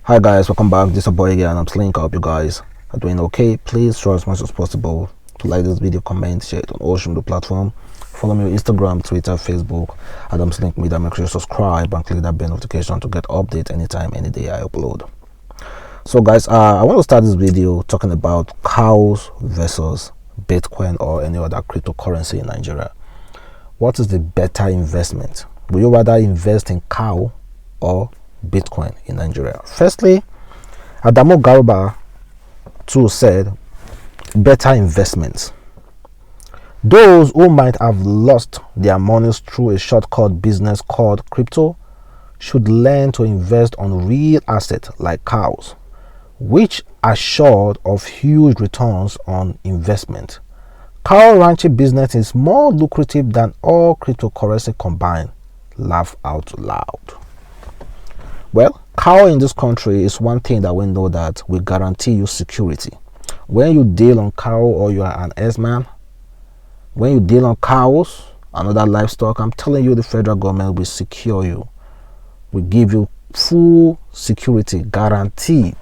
Hi guys, welcome back. This is your boy again, Adamslink. I hope you guys are doing okay. Please try as much as possible to like this video, comment, share it on all social media platform. Follow me on Instagram, Twitter, Facebook, adamslinkmedia. Make sure you subscribe and click that bell notification to get update anytime, any day I upload. So guys, I want to start this video talking about cows versus Bitcoin or any other cryptocurrency in Nigeria. What is the better investment? Will you rather invest in cow or Bitcoin in Nigeria? Firstly, Adamu Garuba too said better investments. Those who might have lost their monies through a shortcut business called crypto should learn to invest on real assets like cows, which are assured of huge returns on investment. Cow ranching business is more lucrative than all cryptocurrency combined. Laugh out loud. Well, cow in this country is one thing that we know that will guarantee you security. When you deal on cow or you are an S-man, when you deal on cows and other livestock, I'm telling you the federal government will secure you, will give you full security, guaranteed.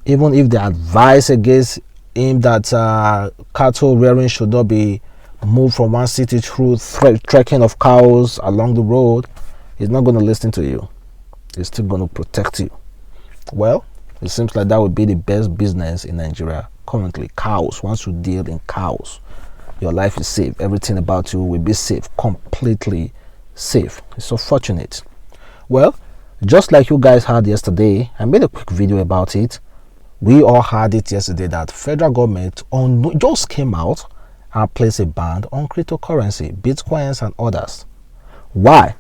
Even if the advice against him that cattle rearing should not be moved from one city through trekking of cows along the road, he's not going to listen to you. He's still going to protect you. Well, it seems like that would be the best business in Nigeria currently. Cows. Once you deal in cows, your life is safe. Everything about you will be safe, completely safe. It's so fortunate. Well, just like you guys heard yesterday, I made a quick video about it. We all heard it yesterday that federal government just came out and placed a ban on cryptocurrency, bitcoins and others. Why?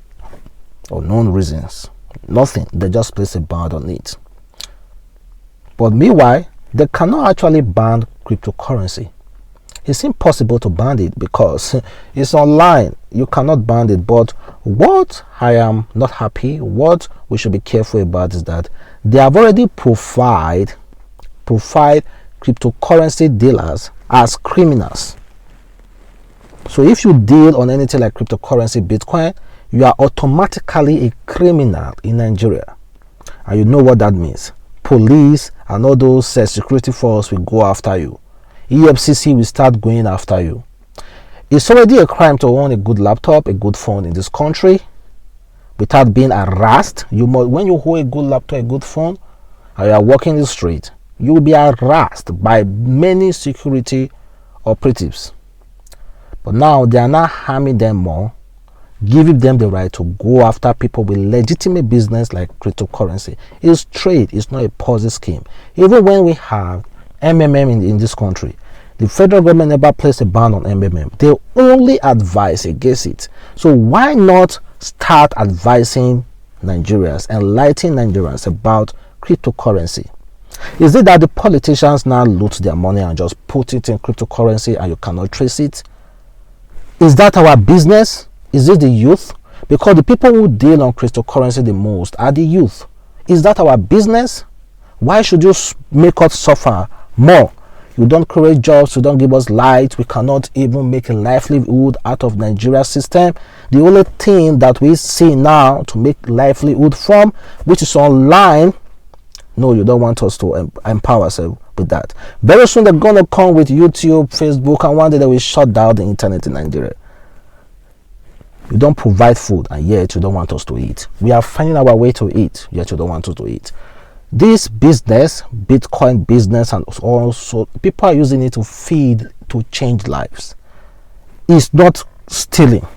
Unknown reasons. Nothing. They just placed a ban on it. But meanwhile, they cannot actually ban cryptocurrency. It's impossible to ban it because it's online. You cannot ban it. But what I am not happy, what we should be careful about is that they have already profiled cryptocurrency dealers as criminals. So if you deal on anything like cryptocurrency, Bitcoin, you are automatically a criminal in Nigeria. And you know what that means. Police and all those security force will go after you. EFCC will start going after you. It's already a crime to own a good laptop, a good phone in this country without being harassed. When you hold a good laptop, a good phone, and you are walking the street, you will be harassed by many security operatives. But now they are not harming them more, giving them the right to go after people with legitimate business like cryptocurrency. It's trade, it's not a Ponzi scheme. Even when we have MMM in this country, the federal government never placed a ban on MMM. They only advise against it. So why not start advising Nigerians, enlightening Nigerians about cryptocurrency? Is it that the politicians now loot their money and just put it in cryptocurrency and you cannot trace it? Is that our business? Is it the youth? Because the people who deal on cryptocurrency the most are the youth. Is that our business? Why should you make us suffer more? You don't create jobs, you don't give us light, we cannot even make a livelihood out of Nigeria's system. The only thing that we see now to make livelihood from, which is online, no, you don't want us to empower ourselves with that. Very soon they're going to come with YouTube, Facebook, and one day they will shut down the internet in Nigeria. You don't provide food and yet you don't want us to eat. We are finding our way to eat, yet you don't want us to eat. This business, Bitcoin business, and also people are using it to feed, to change lives. It's not stealing.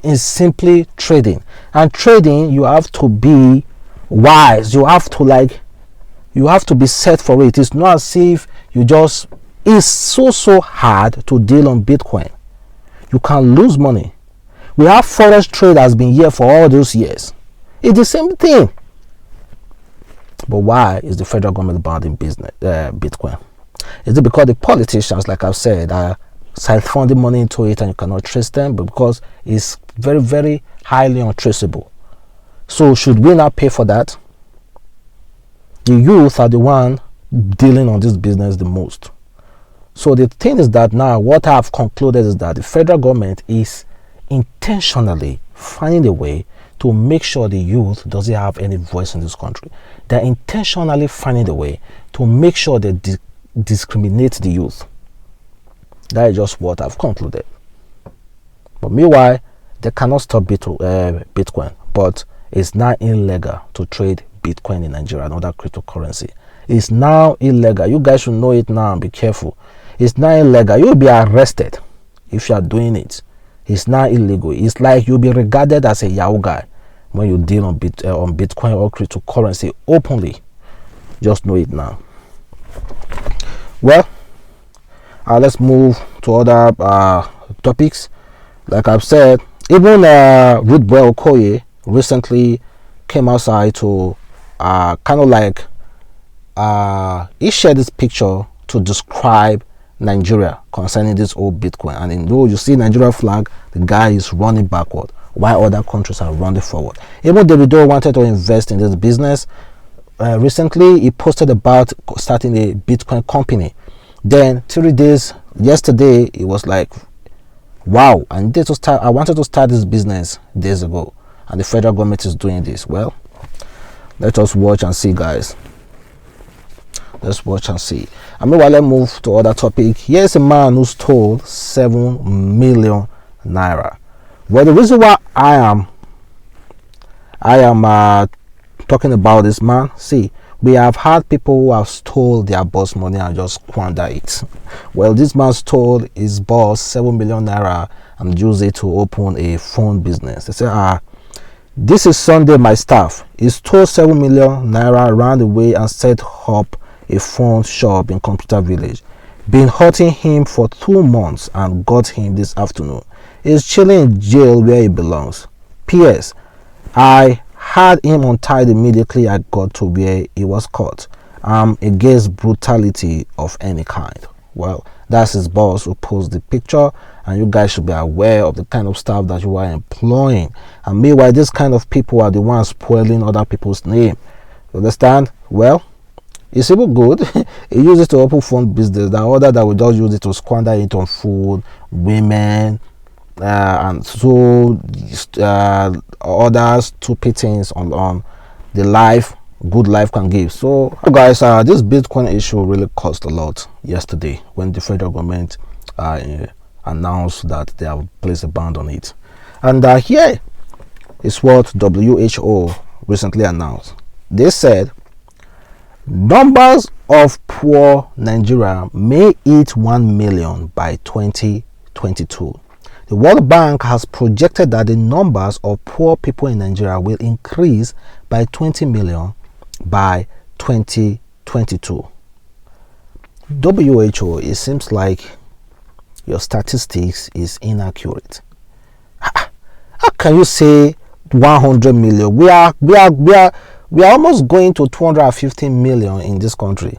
It's simply trading. And trading, you have to be wise. You have to be set for it. It's not as if it's so hard to deal on Bitcoin. You can lose money. We have forex trade has been here for all those years. It's the same thing. But why is the federal government banning Bitcoin? Is it because the politicians, like I've said, are siphoning money into it and you cannot trace them? But because it's very, very highly untraceable. So should we not pay for that? The youth are the one dealing on this business the most. So the thing is that now what I've concluded is that the federal government is intentionally finding a way to make sure the youth doesn't have any voice in this country. They're intentionally finding a way to make sure they discriminate the youth. That is just what I've concluded. But meanwhile, they cannot stop Bitcoin, but it's now illegal to trade Bitcoin in Nigeria and other cryptocurrency. It's now illegal. You guys should know it now and be careful. It's now illegal. You'll be arrested if you are doing it. It's now illegal. It's like you'll be regarded as a Yahoo guy when you deal on Bitcoin or cryptocurrency openly. Just know it now. Well, let's move to other topics. Like I've said, even Rudeboy Okoye recently came outside to kind of like he shared this picture to describe Nigeria concerning this old Bitcoin. And though you see Nigeria flag, the guy is running backward while other countries are running forward. Even Davido wanted to invest in this business. Recently, he posted about starting a Bitcoin company. Then 3 days yesterday, it was like, wow, I wanted to start this business days ago, and the federal government is doing this. Well, let us watch and see, guys. Let's watch and see. I mean, while let's move to other topic. Here's a man who stole 7 million naira. Well, the reason why I am talking about this man, see, we have had people who have stole their boss money and just squander it. Well, this man stole his boss 7 million naira and used it to open a phone business. They say, this is Sunday, my staff. He stole 7 million naira, ran away and set up a phone shop in Computer Village. Been hurting him for 2 months and got him this afternoon. He's chilling in jail where he belongs. P.S. I had him untied immediately I got to where he was caught. I'm against brutality of any kind. Well, that's his boss who posted the picture, and you guys should be aware of the kind of staff that you are employing. And meanwhile, this kind of people are the ones spoiling other people's name. You understand? Well, it's even good. He uses it to open phone business. The other that we just use it to squander it on food, women, and so other stupid things on the life good life can give. So guys, this Bitcoin issue really cost a lot yesterday when the federal government announced that they have placed a ban on it. And here is what WHO recently announced. They said numbers of poor Nigeria may hit 1 million by 2022. The World Bank has projected that the numbers of poor people in Nigeria will increase by 20 million by 2022. WHO, it seems like your statistics is inaccurate. How can you say 100 million? We are almost going to 250 million in this country.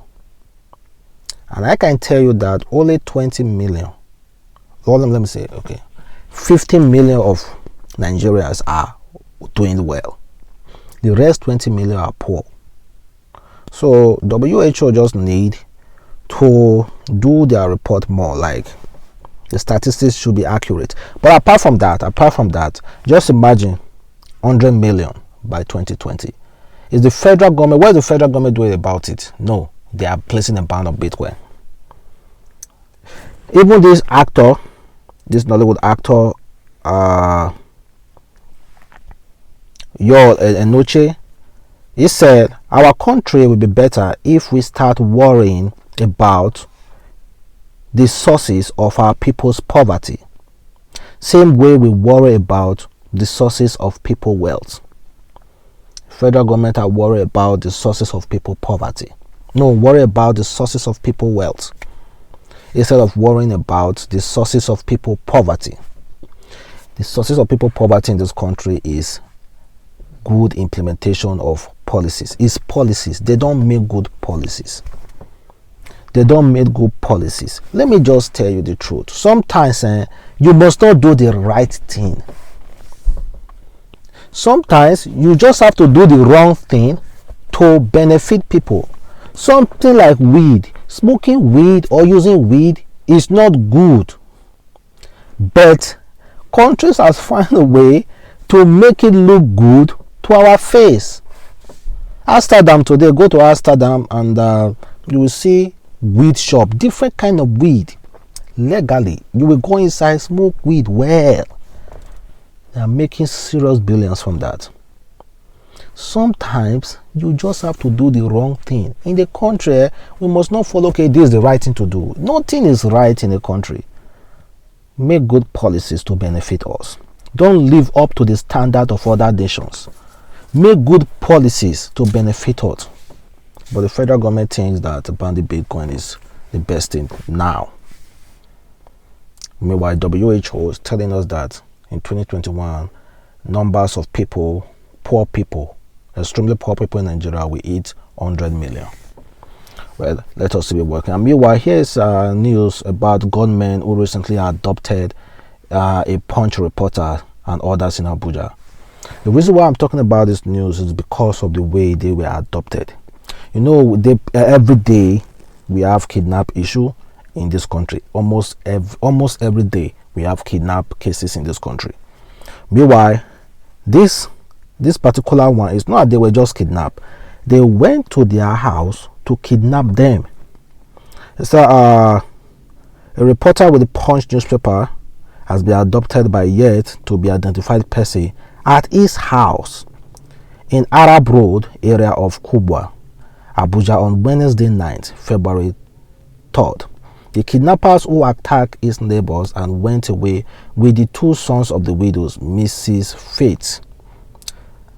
And I can tell you that only 20 million, let me say, okay, 15 million of Nigerians are doing well. The rest 20 million are poor. So WHO just need to do their report more, like the statistics should be accurate. But apart from that, just imagine 100 million by 2020. Is the federal government, what is the federal government doing about it? No, they are placing a ban on Bitcoin. Even this actor, this Nollywood actor, Yul Edochie, he said, our country will be better if we start worrying about the sources of our people's poverty, same way we worry about the sources of people's wealth. Federal government are worried about the sources of people's poverty. No, worry about the sources of people's wealth instead of worrying about the sources of people's poverty. The sources of people's poverty in this country is good implementation of policies. It's policies. They don't make good policies. They don't make good policies. Let me just tell you the truth. Sometimes you must not do the right thing. Sometimes you just have to do the wrong thing to benefit people. Something like weed. Smoking weed or using weed is not good. But countries have found a way to make it look good to our face. Amsterdam today, go to Amsterdam and you will see weed shop, different kind of weed, legally. You will go inside, smoke weed. Well, they are making serious billions from that. Sometimes you just have to do the wrong thing. In the country, we must not follow, okay, this is the right thing to do. Nothing is right in the country. Make good policies to benefit us. Don't live up to the standard of other nations. Make good policies to benefit us. But the federal government thinks that banning Bitcoin is the best thing now. Meanwhile, WHO is telling us that in 2021, numbers of people, poor people, extremely poor people in Nigeria will hit 100 million. Well, let us be working. And meanwhile, here's news about gunmen who recently adopted a punch reporter and others in Abuja. The reason why I'm talking about this news is because of the way they were adopted. You know, every day we have kidnap issue in this country. Almost every day we have kidnap cases in this country. Meanwhile, this particular one is not that they were just kidnapped. They went to their house to kidnap them. So a reporter with the Punch newspaper has been adopted by yet to be identified person at his house in Arab Road area of Kubwa, Abuja on Wednesday night, February 3rd. The kidnappers who attacked his neighbors and went away with the two sons of the widows, Mrs. Faith.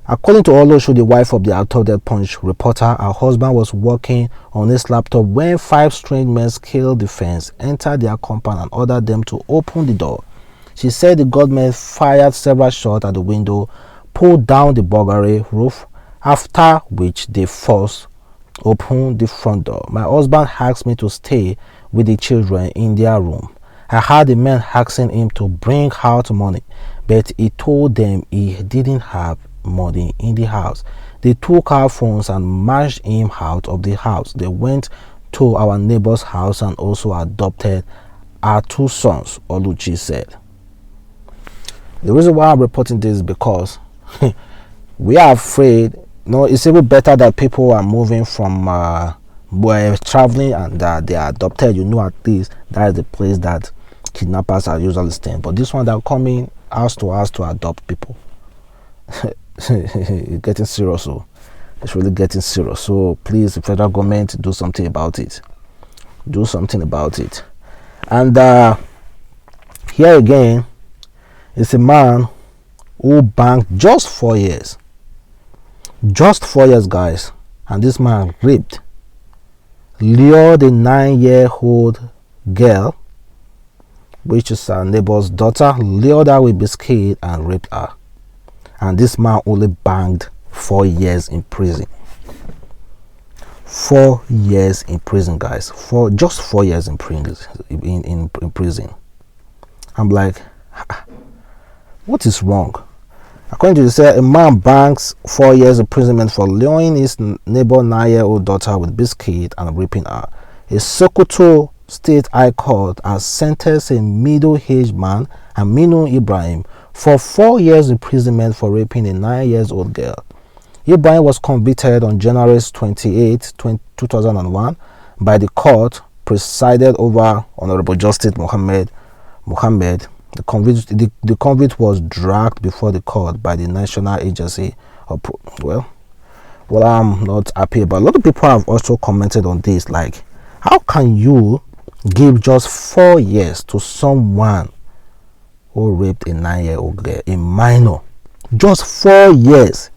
According to Olosho, the wife of the adopted Punch reporter, her husband was working on his laptop when 5 strange men scaled the fence, entered their compound and ordered them to open the door. She said the gunmen fired several shots at the window, pulled down the burglary roof, after which they forced open the front door. My husband asked me to stay with the children in their room. I heard the men asking him to bring out money, but he told them he didn't have money in the house. They took our phones and marched him out of the house. They went to our neighbor's house and also adopted our 2 sons, Oluchi said. The reason why I'm reporting this is because we are afraid. No, it's even better that people are moving from traveling and they are adopted. You know, at least that is the place that kidnappers are usually staying. But this one, they're coming house to adopt people. It's getting serious. So it's really getting serious. So please, the federal government, do something about it. Do something about it. And here again, it's a man who banked just 4 years. Just 4 years, guys. And this man raped, lured a 9-year-old girl, which is our neighbor's daughter, lured her with biscuit and raped her. And this man only banged 4 years in prison. 4 years in prison, guys. Just 4 years in prison. In prison. I'm like, what is wrong? According to the say, a man banks 4 years imprisonment for luring his neighbor 9-year-old daughter with biscuit and raping her. A Sokoto State High Court has sentenced a middle-aged man, Aminu Ibrahim, for 4 years imprisonment for raping a 9-year-old girl. Ibrahim was convicted on January 28, 2001 by the court presided over Honorable Justice Mohammed. The convict was dragged before the court by the National Agency of well, I'm not happy, but a lot of people have also commented on this, like, how can you give just 4 years to someone who raped a 9-year-old girl, a minor? Just 4 years.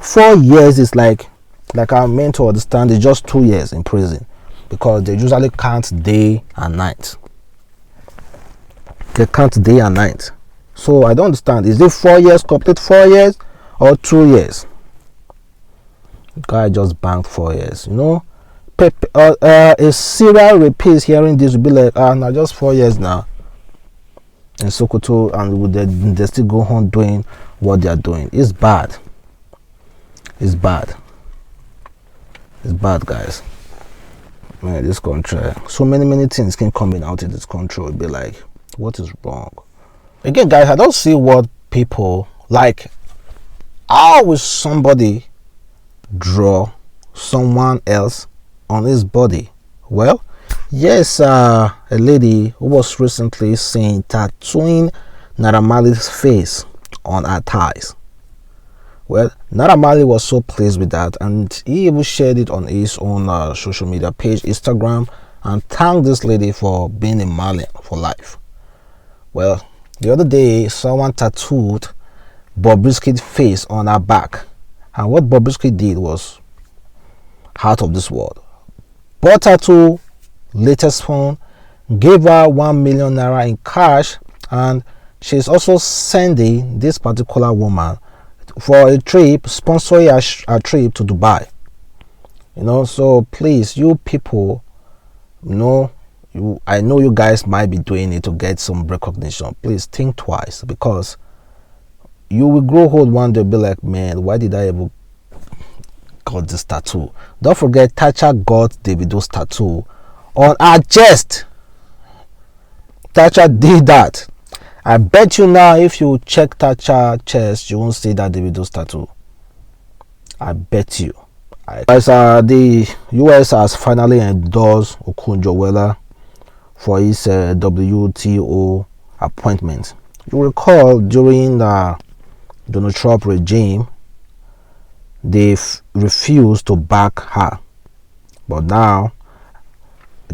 4 years is like I'm meant to understand, it's just 2 years in prison, because they usually count day and night. They count day and night. So I don't understand. Is it 4 years, complete 4 years, or 2 years? Guy just banked 4 years. You know, a serial rapist hearing this will be like, now just 4 years now in Sokoto, and they still go on doing what they are doing. It's bad. It's bad. It's bad, guys. Man, this country, so many things can come out in this country. Will be like, what is wrong? Again, guys, I don't see what people Like, how will somebody draw someone else on his body? Well, yes, a lady who was recently seen tattooing Naira Marley's face on her thighs. Well, Naira Marley was so pleased with that, and he even shared it on his own social media page, Instagram, and thanked this lady for being a Marley for life. Well, the other day, someone tattooed Bobrisky's face on her back, and what Bobrisky did was out of this world. Bought her to latest phone, gave her 1 million naira in cash, and she's also sending this particular woman for a trip, sponsoring a trip to Dubai. So please, you people, I know you guys might be doing it to get some recognition. Please think twice, because you will grow old one day, be like, man, why did I ever got this tattoo? Don't forget, Thatcher got Davido's tattoo on her chest. Thatcher did that. I bet you now, if you check Thatcher chest, you won't see that Davido's tattoo. I bet you. The US has finally endorsed Okonjo-Iweala for his WTO appointment. You recall, during the Donald Trump regime, they refused to back her, but now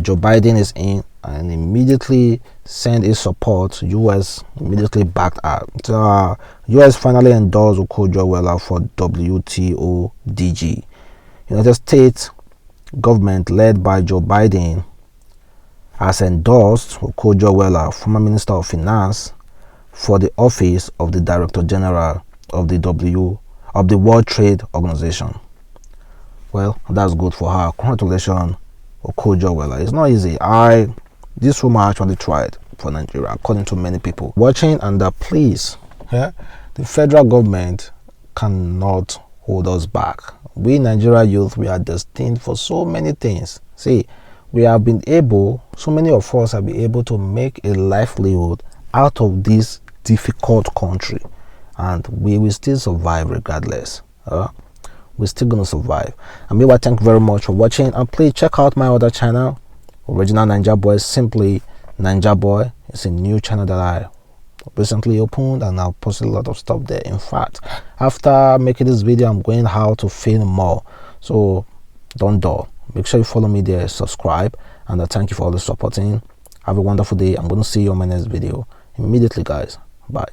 Joe Biden is in and immediately sent his support. US immediately backed her. The US finally endorsed Okonjo-Iweala for WTO DG. United States government, led by Joe Biden, has endorsed Okonjo-Iweala, former Minister of Finance, for the office of the Director General of the World Trade Organization. Well, that's good for her. Congratulations, Okonjo-Iweala. It's not easy. This woman actually tried for Nigeria, according to many people watching. And please, the federal government cannot hold us back. We Nigeria youth, we are destined for so many things. See, so many of us have been able to make a livelihood out of this difficult country, and we will still survive regardless. We're still gonna survive. And meanwhile, thank you very much for watching, and please check out my other channel, Original Ninja Boy, simply Ninja Boy. It's a new channel that I recently opened, and I'll post a lot of stuff there. In fact, after making this video, I'm going how to film more, so don't dull. Make sure you follow me there, subscribe, and thank you for all the supporting. Have a wonderful day. I'm going to see you on my next video immediately, guys. Bye.